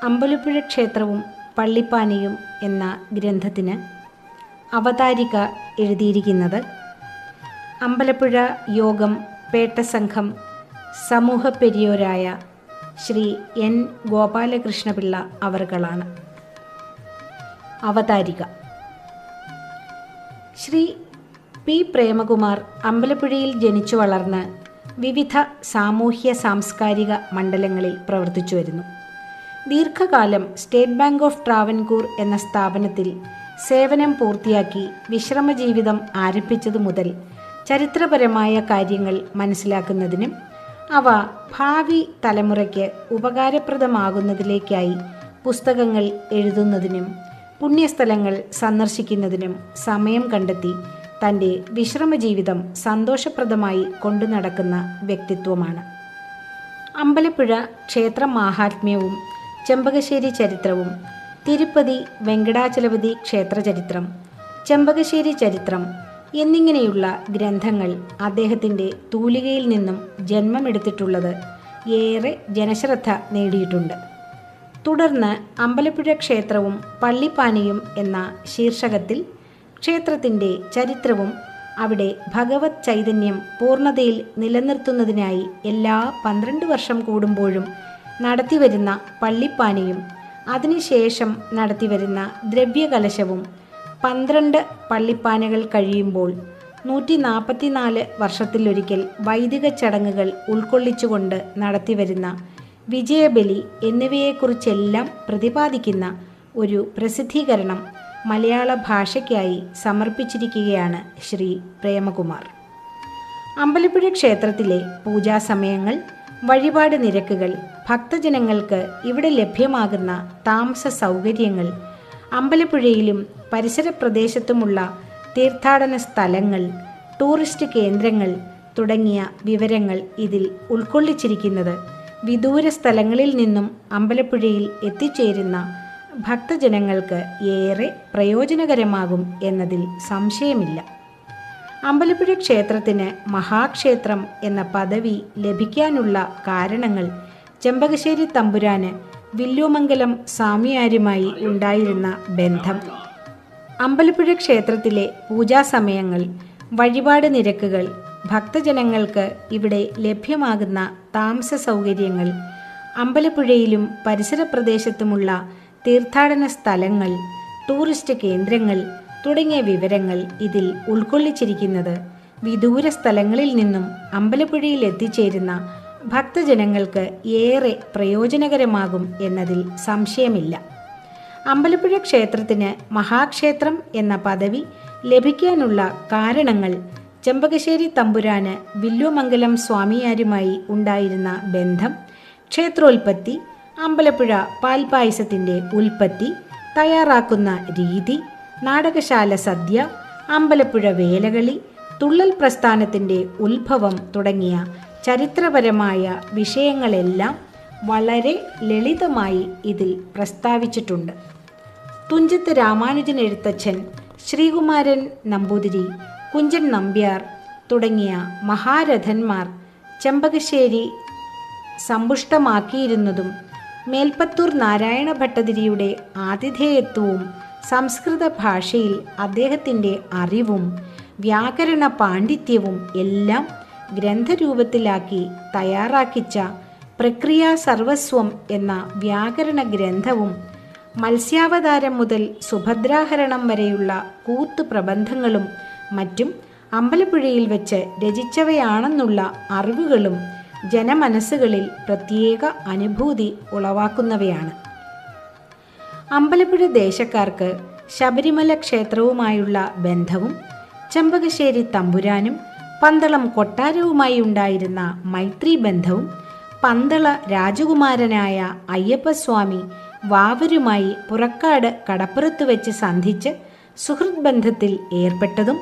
അമ്പലപ്പുഴ ക്ഷേത്രവും പള്ളിപ്പാനിയും എന്ന ഗ്രന്ഥത്തിന് അവതാരിക എഴുതിയിരിക്കുന്നത് അമ്പലപ്പുഴ യോഗം പേട്ടസംഘം സമൂഹ പെരിയോരായ ശ്രീ എൻ ഗോപാലകൃഷ്ണപിള്ള അവർകളാണ്. അവതാരിക ശ്രീ പി പ്രേമകുമാർ അമ്പലപ്പുഴയിൽ ജനിച്ചു വളർന്ന് വിവിധ സാമൂഹ്യ സാംസ്കാരിക മണ്ഡലങ്ങളിൽ പ്രവർത്തിച്ചു വരുന്നു. ദീർഘകാലം സ്റ്റേറ്റ് ബാങ്ക് ഓഫ് ട്രാവൻകൂർ എന്ന സ്ഥാപനത്തിൽ സേവനം പൂർത്തിയാക്കി വിശ്രമജീവിതം ആരംഭിച്ചതു മുതൽ ചരിത്രപരമായ കാര്യങ്ങൾ മനസ്സിലാക്കുന്നതിനും അവ ഭാവി തലമുറയ്ക്ക് ഉപകാരപ്രദമാകുന്നതിലേക്കായി പുസ്തകങ്ങൾ എഴുതുന്നതിനും പുണ്യസ്ഥലങ്ങൾ സന്ദർശിക്കുന്നതിനും സമയം കണ്ടെത്തി തൻ്റെ വിശ്രമജീവിതം സന്തോഷപ്രദമായി കൊണ്ടു നടക്കുന്ന വ്യക്തിത്വമാണ്. അമ്പലപ്പുഴ ക്ഷേത്ര മാഹാത്മ്യവും ചെമ്പകശ്ശേരി ചരിത്രവും, തിരുപ്പതി വെങ്കടാചലപതി ക്ഷേത്രചരിത്രം, ചെമ്പകശ്ശേരി ചരിത്രം എന്നിങ്ങനെയുള്ള ഗ്രന്ഥങ്ങൾ അദ്ദേഹത്തിൻ്റെ തൂലികയിൽ നിന്നും ജന്മമെടുത്തിട്ടുള്ളത് ഏറെ ജനശ്രദ്ധ നേടിയിട്ടുണ്ട്. തുടർന്ന് അമ്പലപ്പുഴ ക്ഷേത്രവും പള്ളിപ്പാനിയും എന്ന ശീർഷകത്തിൽ ക്ഷേത്രത്തിൻ്റെ ചരിത്രവും അവിടെ ഭഗവത് ചൈതന്യം പൂർണ്ണതയിൽ നിലനിർത്തുന്നതിനായി എല്ലാ 12 വർഷം കൂടുമ്പോഴും നടത്തിവരുന്ന പള്ളിപ്പാനിയും അതിനുശേഷം നടത്തിവരുന്ന ദ്രവ്യകലശവും 12 പള്ളിപ്പാനകൾ കഴിയുമ്പോൾ 144 വർഷത്തിലൊരിക്കൽ വൈദിക ചടങ്ങുകൾ ഉൾക്കൊള്ളിച്ചുകൊണ്ട് നടത്തിവരുന്ന വിജയബലി എന്നിവയെക്കുറിച്ചെല്ലാം പ്രതിപാദിക്കുന്ന ഒരു പ്രസിദ്ധീകരണം മലയാള ഭാഷയ്ക്കായി സമർപ്പിച്ചിരിക്കുകയാണ് ശ്രീ പ്രേമകുമാർ. അമ്പലപ്പുഴ ക്ഷേത്രത്തിലെ പൂജാസമയങ്ങൾ, വഴിപാട് നിരക്കുകൾ, ഭക്തജനങ്ങൾക്ക് ഇവിടെ ലഭ്യമാകുന്ന താമസ സൗകര്യങ്ങൾ, അമ്പലപ്പുഴയിലും പരിസര പ്രദേശത്തുമുള്ള തീർത്ഥാടന സ്ഥലങ്ങൾ, ടൂറിസ്റ്റ് കേന്ദ്രങ്ങൾ തുടങ്ങിയ വിവരങ്ങൾ ഇതിൽ ഉൾക്കൊള്ളിച്ചിരിക്കുന്നത് വിദൂര സ്ഥലങ്ങളിൽ നിന്നും അമ്പലപ്പുഴയിൽ എത്തിച്ചേരുന്ന ഭക്തജനങ്ങൾക്ക് ഏറെ പ്രയോജനകരമാകും എന്നതിൽ സംശയമില്ല. അമ്പലപ്പുഴ ക്ഷേത്രത്തിന് മഹാക്ഷേത്രം എന്ന പദവി ലഭിക്കാനുള്ള കാരണങ്ങൾ ചെമ്പകശ്ശേരി തമ്പുരാന് വില്ലുമംഗലം സ്വാമിയാരുമായി ഉണ്ടായിരുന്ന ബന്ധം, അമ്പലപ്പുഴ ക്ഷേത്രത്തിലെ പൂജാസമയങ്ങൾ, വഴിപാട് നിരക്കുകൾ, ഭക്തജനങ്ങൾക്ക് ഇവിടെ ലഭ്യമാകുന്ന താമസ സൗകര്യങ്ങൾ, അമ്പലപ്പുഴയിലും പരിസര പ്രദേശത്തുമുള്ള തീർത്ഥാടന സ്ഥലങ്ങൾ, ടൂറിസ്റ്റ് കേന്ദ്രങ്ങൾ തുടങ്ങിയ വിവരങ്ങൾ ഇതിൽ ഉൾക്കൊള്ളിച്ചിരിക്കുന്നത് വിദൂര സ്ഥലങ്ങളിൽ നിന്നും അമ്പലപ്പുഴയിൽ എത്തിച്ചേരുന്ന ഭക്തജനങ്ങൾക്ക് ഏറെ പ്രയോജനകരമാകും എന്നതിൽ സംശയമില്ല. അമ്പലപ്പുഴ ക്ഷേത്രത്തിന് മഹാക്ഷേത്രം എന്ന പദവി ലഭിക്കാനുള്ള കാരണങ്ങൾ ചെമ്പകശ്ശേരി തമ്പുരാന് വില്ലുമംഗലം സ്വാമിയാരുമായി ഉണ്ടായിരുന്ന ബന്ധം, ക്ഷേത്രോൽപ്പത്തി, അമ്പലപ്പുഴ പാൽപായസത്തിൻ്റെ ഉൽപ്പത്തി, തയ്യാറാക്കുന്ന രീതി, നാടകശാല സദ്യ, അമ്പലപ്പുഴ വേലകളി, തുള്ളൽ പ്രസ്ഥാനത്തിൻ്റെ ഉത്ഭവം തുടങ്ങിയ ചരിത്രപരമായ വിഷയങ്ങളെല്ലാം വളരെ ലളിതമായി ഇതിൽ പ്രസ്താവിച്ചിട്ടുണ്ട്. തുഞ്ചത്ത് രാമാനുജൻ എഴുത്തച്ഛൻ, ശ്രീകുമാരൻ നമ്പൂതിരി, കുഞ്ചൻ നമ്പ്യാർ തുടങ്ങിയ മഹാരഥന്മാർ ചെമ്പകശ്ശേരി സമ്പുഷ്ടമാക്കിയിരുന്നതും മേൽപ്പത്തൂർ നാരായണ ഭട്ടതിരിയുടെ ആതിഥേയത്വവും സംസ്കൃത ഭാഷയിൽ അദ്ദേഹത്തിൻ്റെ അറിവും വ്യാകരണ പാണ്ഡിത്യവും എല്ലാം ഗ്രന്ഥരൂപത്തിലാക്കി തയ്യാറാക്കിച്ച പ്രക്രിയാ സർവസ്വം എന്ന വ്യാകരണ ഗ്രന്ഥവും മത്സ്യാവതാരം മുതൽ സുഭദ്രാഹരണം വരെയുള്ള കൂത്തു പ്രബന്ധങ്ങളും മറ്റും അമ്പലപ്പുഴയിൽ വെച്ച് രചിച്ചവയാണെന്നുള്ള അറിവുകളും ജനമനസ്സുകളിൽ പ്രത്യേക അനുഭൂതി ഉളവാക്കുന്നവയാണ്. അമ്പലപ്പുഴ ദേശക്കാർക്ക് ശബരിമല ക്ഷേത്രവുമായുള്ള ബന്ധവും ചെമ്പകശ്ശേരി തമ്പുരാനും പന്തളം കൊട്ടാരവുമായി ഉണ്ടായിരുന്ന മൈത്രി ബന്ധവും പന്തള രാജകുമാരനായ അയ്യപ്പസ്വാമി വാവരുമായി പുറക്കാട് കടപ്പുറത്ത് വെച്ച് സന്ധിച്ച് സുഹൃത് ബന്ധത്തിൽ ഏർപ്പെട്ടതും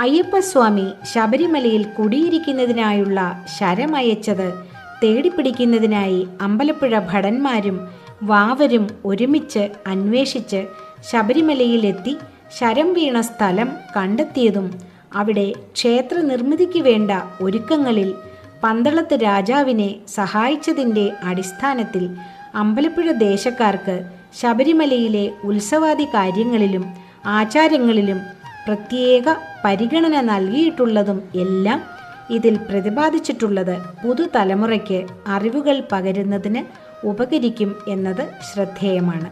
അയ്യപ്പസ്വാമി ശബരിമലയിൽ കുടിയിരിക്കുന്നതിനായുള്ള ശരമയച്ചത് തേടിപ്പിടിക്കുന്നതിനായി അമ്പലപ്പുഴ ഭടന്മാരും വാവരും ഒരുമിച്ച് അന്വേഷിച്ച് ശബരിമലയിലെത്തി ശരം വീണ സ്ഥലം കണ്ടെത്തിയതും അവിടെ ക്ഷേത്ര നിർമ്മിതിക്ക് വേണ്ട ഒരുക്കങ്ങളിൽ പന്തളത്ത് രാജാവിനെ സഹായിച്ചതിൻ്റെ അടിസ്ഥാനത്തിൽ അമ്പലപ്പുഴ ദേശക്കാർക്ക് ശബരിമലയിലെ ഉത്സവാദി കാര്യങ്ങളിലും ആചാരങ്ങളിലും പ്രത്യേക പരിഗണന നൽകിയിട്ടുള്ളതും എല്ലാം ഇതിൽ പ്രതിപാദിച്ചിട്ടുള്ളത് പുതുതലമുറയ്ക്ക് അറിവുകൾ പകരുന്നതിന് ഉപകരിക്കും എന്നത് ശ്രദ്ധേയമാണ്.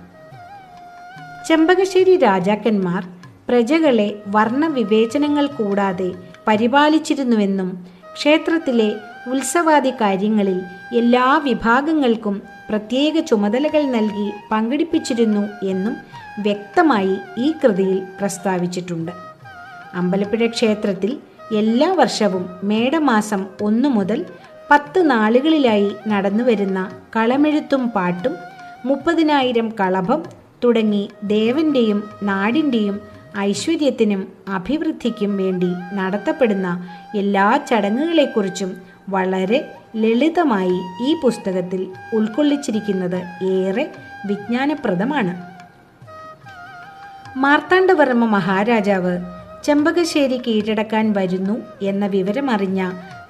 ചെമ്പകശ്ശേരി രാജാക്കന്മാർ പ്രജകളെ വർണ്ണവിവേചനങ്ങൾ കൂടാതെ പരിപാലിച്ചിരുന്നുവെന്നും ക്ഷേത്രത്തിലെ ഉത്സവാദി കാര്യങ്ങളിൽ എല്ലാ വിഭാഗങ്ങൾക്കും പ്രത്യേക ചുമതലകൾ നൽകി പങ്കെടുപ്പിച്ചിരുന്നു എന്നും വ്യക്തമായി ഈ കൃതിയിൽ പ്രസ്താവിച്ചിട്ടുണ്ട്. അമ്പലപ്പുഴ ക്ഷേത്രത്തിൽ എല്ലാ വർഷവും മേടമാസം 1 മുതൽ 10 നാളുകളിലായി നടന്നുവരുന്ന കളമെഴുത്തും പാട്ടും 30,000 കളഭം തുടങ്ങി ദേവന്റെയും നാടിൻ്റെയും ഐശ്വര്യത്തിനും അഭിവൃദ്ധിക്കും വേണ്ടി നടത്തപ്പെടുന്ന എല്ലാ ചടങ്ങുകളെക്കുറിച്ചും വളരെ ലളിതമായി ഈ പുസ്തകത്തിൽ ഉൾക്കൊള്ളിച്ചിരിക്കുന്നത് ഏറെ വിജ്ഞാനപ്രദമാണ്. മാർത്താണ്ഡവർമ്മ മഹാരാജാവ് ചെമ്പകശ്ശേരി കീഴടക്കാൻ വരുന്നു എന്ന വിവരമറിഞ്ഞ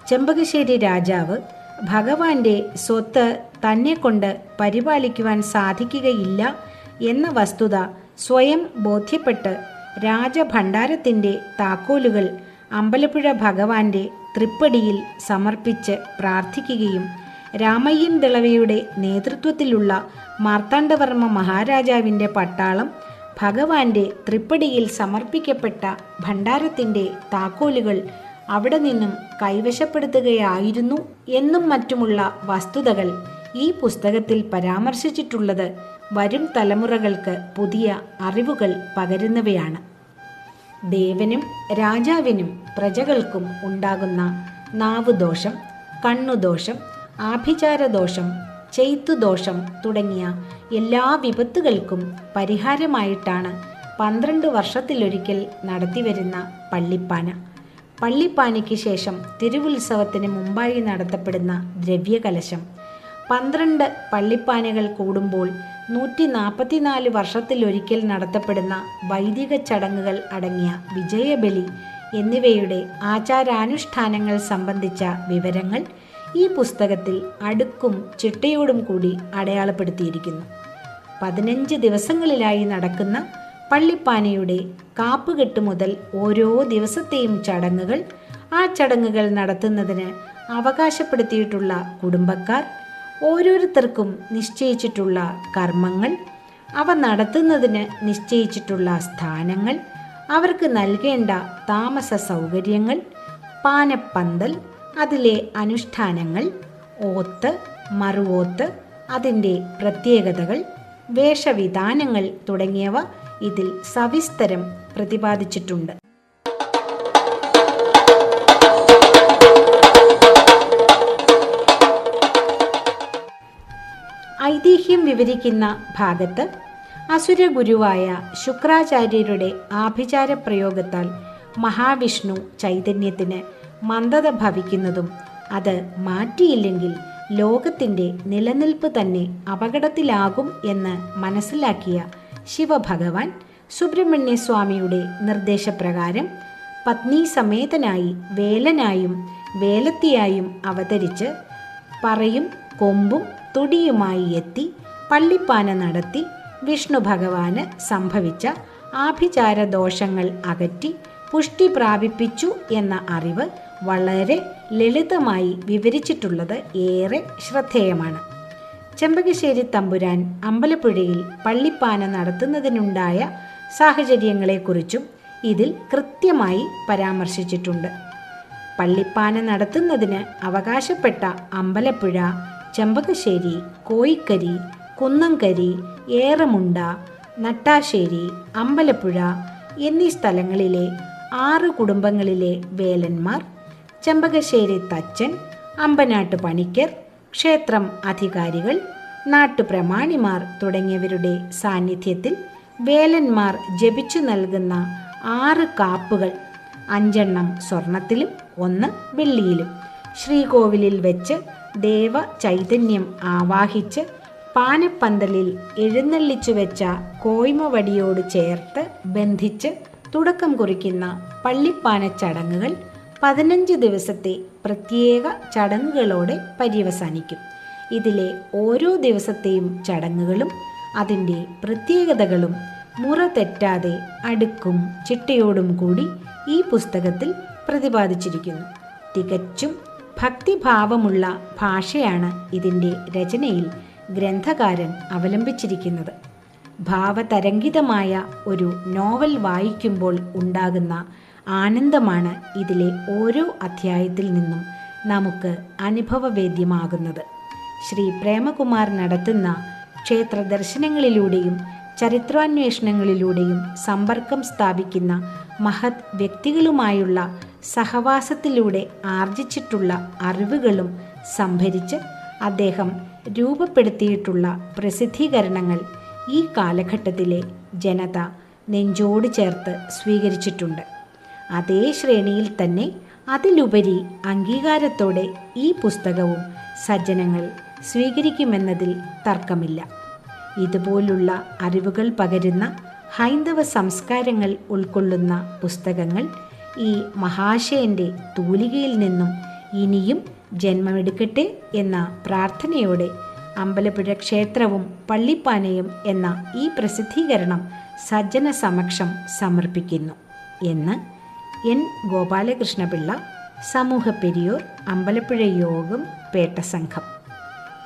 ചെമ്പകശ്ശേരി രാജാവ് ഭഗവാന്റെ സ്വത്ത് തന്നെ കൊണ്ട് പരിപാലിക്കുവാൻ സാധിക്കുകയില്ല എന്ന വസ്തുത സ്വയം ബോധ്യപ്പെട്ട് രാജഭണ്ഡാരത്തിൻ്റെ താക്കോലുകൾ അമ്പലപ്പുഴ ഭഗവാന്റെ തൃപ്പടിയിൽ സമർപ്പിച്ച് പ്രാർത്ഥിക്കുകയും രാമയ്യൻ ദളവയുടെ നേതൃത്വത്തിലുള്ള മാർത്താണ്ഡവർമ്മ മഹാരാജാവിൻ്റെ പട്ടാളം ഭഗവാന്റെ തൃപ്പടിയിൽ സമർപ്പിക്കപ്പെട്ട ഭണ്ഡാരത്തിൻ്റെ താക്കോലുകൾ അവിടെ നിന്നും കൈവശപ്പെടുത്തുകയായിരുന്നു എന്നും മറ്റുമുള്ള വസ്തുതകൾ ഈ പുസ്തകത്തിൽ പരാമർശിച്ചിട്ടുള്ളത് വരും തലമുറകൾക്ക് പുതിയ അറിവുകൾ പകരുന്നവയാണ്. ദേവനും രാജാവിനും പ്രജകൾക്കും ഉണ്ടാകുന്ന നാവുദോഷം, കണ്ണുദോഷം, ആഭിചാരദോഷം, ചെയ്ത്തുദോഷം തുടങ്ങിയ എല്ലാ വിപത്തുകൾക്കും പരിഹാരമായിട്ടാണ് 12 വർഷത്തിലൊരിക്കൽ നടത്തിവരുന്ന പള്ളിപ്പാന. പള്ളിപ്പാനയ്ക്ക് ശേഷം തിരുവുത്സവത്തിന് മുമ്പായി നടത്തപ്പെടുന്ന ദ്രവ്യകലശം, 12 പള്ളിപ്പാനകൾ കൂടുമ്പോൾ 144 വർഷത്തിലൊരിക്കൽ നടത്തപ്പെടുന്ന വൈദിക ചടങ്ങുകൾ അടങ്ങിയ വിജയബലി എന്നിവയുടെ ആചാരാനുഷ്ഠാനങ്ങൾ സംബന്ധിച്ച വിവരങ്ങൾ ഈ പുസ്തകത്തിൽ അടുക്കും ചിട്ടയോടും കൂടി അടയാളപ്പെടുത്തിയിരിക്കുന്നു. 15 ദിവസങ്ങളിലായി നടക്കുന്ന പള്ളിപ്പാനയുടെ കാപ്പുകെട്ട് മുതൽ ഓരോ ദിവസത്തെയും ചടങ്ങുകൾ, ആ ചടങ്ങുകൾ നടത്തുന്നതിന് അവകാശപ്പെടുത്തിയിട്ടുള്ള കുടുംബക്കാർ, ഓരോരുത്തർക്കും നിശ്ചയിച്ചിട്ടുള്ള കർമ്മങ്ങൾ, അവ നടത്തുന്നതിന് നിശ്ചയിച്ചിട്ടുള്ള സ്ഥാനങ്ങൾ, അവർക്ക് നൽകേണ്ട താമസ സൗകര്യങ്ങൾ, പാനപ്പന്തൽ, അതിലെ അനുഷ്ഠാനങ്ങൾ, ഓത്ത്, മറുവോത്ത്, അതിൻ്റെ പ്രത്യേകതകൾ, വേഷവിധാനങ്ങൾ തുടങ്ങിയവ ഇതിൽ സവിസ്തരം പ്രതിപാദിച്ചിട്ടുണ്ട്. ഐതിഹ്യം വിവരിക്കുന്ന ഭാഗത്ത് അസുരഗുരുവായ ശുക്രാചാര്യരുടെ ആഭിചാര പ്രയോഗത്താൽ മഹാവിഷ്ണു ചൈതന്യത്തിന് മന്ദത ഭവിക്കുന്നതും അത് മാറ്റിയില്ലെങ്കിൽ ലോകത്തിൻ്റെ നിലനിൽപ്പ് തന്നെ അപകടത്തിലാകും എന്ന് മനസ്സിലാക്കിയ ശിവഭഗവാൻ സുബ്രഹ്മണ്യസ്വാമിയുടെ നിർദ്ദേശപ്രകാരം പത്നി സമേതനായി വേലനായും വേലത്തിയായും അവതരിച്ച് പറയും കൊമ്പും തുടിയുമായി എത്തി പള്ളിപ്പാന നടത്തി വിഷ്ണു ഭഗവാന് സംഭവിച്ച ആഭിചാര ദോഷങ്ങൾ അകറ്റി പുഷ്ടി പ്രാപിപ്പിച്ചു എന്ന അറിവ് വളരെ ലളിതമായി വിവരിച്ചിട്ടുള്ളത് ഏറെ ശ്രദ്ധേയമാണ്. ചെമ്പകശ്ശേരി തമ്പുരാൻ അമ്പലപ്പുഴയിൽ പള്ളിപ്പാന നടത്തുന്നതിനുണ്ടായ സാഹചര്യങ്ങളെക്കുറിച്ചും ഇതിൽ കൃത്യമായി പരാമർശിച്ചിട്ടുണ്ട്. പള്ളിപ്പാന നടത്തുന്നതിന് അവകാശപ്പെട്ട അമ്പലപ്പുഴ, ചെമ്പകശ്ശേരി, കോയിക്കരി, കുന്നംകരി, ഏറമുണ്ട, നട്ടാശ്ശേരി, അമ്പലപ്പുഴ എന്നീ സ്ഥലങ്ങളിലെ 6 കുടുംബങ്ങളിലെ വേലന്മാർ, ചെമ്പകശ്ശേരി തച്ചൻ, അമ്പനാട്ട് പണിക്കർ, ക്ഷേത്രം അധികാരികൾ, നാട്ടുപ്രമാണിമാർ തുടങ്ങിയവരുടെ സാന്നിധ്യത്തിൽ വേലന്മാർ ജപിച്ചു നൽകുന്ന 6 കാപ്പുകൾ, 5 എണ്ണം സ്വർണത്തിലും 1 വെള്ളിയിലും, ശ്രീകോവിലിൽ വെച്ച് ദേവ ചൈതന്യം ആവാഹിച്ച് പാനപ്പന്തലിൽ എഴുന്നള്ളിച്ചു വെച്ച കോയ്മവടിയോട് ചേർത്ത് ബന്ധിച്ച് തുടക്കം കുറിക്കുന്ന പള്ളിപ്പാന ചടങ്ങുകൾ 15 ദിവസത്തെ പ്രത്യേക ചടങ്ങുകളോടെ പര്യവസാനിക്കും. ഇതിലെ ഓരോ ദിവസത്തെയും ചടങ്ങുകളും അതിൻ്റെ പ്രത്യേകതകളും മുറ തെറ്റാതെ അടുക്കും ചിട്ടയോടും കൂടി ഈ പുസ്തകത്തിൽ പ്രതിപാദിച്ചിരിക്കുന്നു. തികച്ചും ഭക്തിഭാവമുള്ള ഭാഷയാണ് ഇതിൻ്റെ രചനയിൽ ഗ്രന്ഥകാരൻ അവലംബിച്ചിരിക്കുന്നത്. ഭാവതരംഗിതമായ ഒരു നോവൽ വായിക്കുമ്പോൾ ഉണ്ടാകുന്ന ആനന്ദമാണ് ഇതിലെ ഓരോ അധ്യായത്തിൽ നിന്നും നമുക്ക് അനുഭവവേദ്യമാകുന്നത്. ശ്രീ പ്രേമകുമാർ നടത്തുന്ന ക്ഷേത്ര ദർശനങ്ങളിലൂടെയും ചരിത്രാന്വേഷണങ്ങളിലൂടെയും സമ്പർക്കം സ്ഥാപിക്കുന്ന മഹത് വ്യക്തികളുമായുള്ള സഹവാസത്തിലൂടെ ആർജിച്ചിട്ടുള്ള അറിവുകളും സംഭരിച്ച് അദ്ദേഹം രൂപപ്പെടുത്തിയിട്ടുള്ള പ്രസിദ്ധീകരണങ്ങൾ ഈ കാലഘട്ടത്തിലെ ജനത നെഞ്ചോട് ചേർത്ത് സ്വീകരിച്ചിട്ടുണ്ട്. അതേ ശ്രേണിയിൽ തന്നെ അതിലുപരി അംഗീകാരത്തോടെ ഈ പുസ്തകവും സജ്ജനങ്ങൾ സ്വീകരിക്കുമെന്നതിൽ തർക്കമില്ല. ഇതുപോലുള്ള അറിവുകൾ പകരുന്ന ഹൈന്ദവ സംസ്കാരങ്ങൾ ഉൾക്കൊള്ളുന്ന പുസ്തകങ്ങൾ ഈ മഹാശയൻ്റെ തൂലികയിൽ നിന്നും ഇനിയും ജന്മമെടുക്കട്ടെ എന്ന പ്രാർത്ഥനയോടെ അമ്പലപ്പുഴ ക്ഷേത്രവും പള്ളിപ്പാനയും എന്ന ഈ പ്രസിദ്ധീകരണം സജ്ജന സമക്ഷം സമർപ്പിക്കുന്നു എന്ന് എൻ ഗോപാലകൃഷ്ണപിള്ള, സമൂഹ പെരിയോർ, അമ്പലപ്പുഴ യോഗം, പേട്ട സംഘം.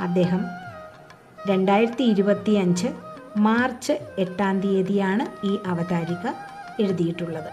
അദ്ദേഹം 2025 മാർച്ച് 8 ഈ അവതാരിക എഴുതിയിട്ടുള്ളത്.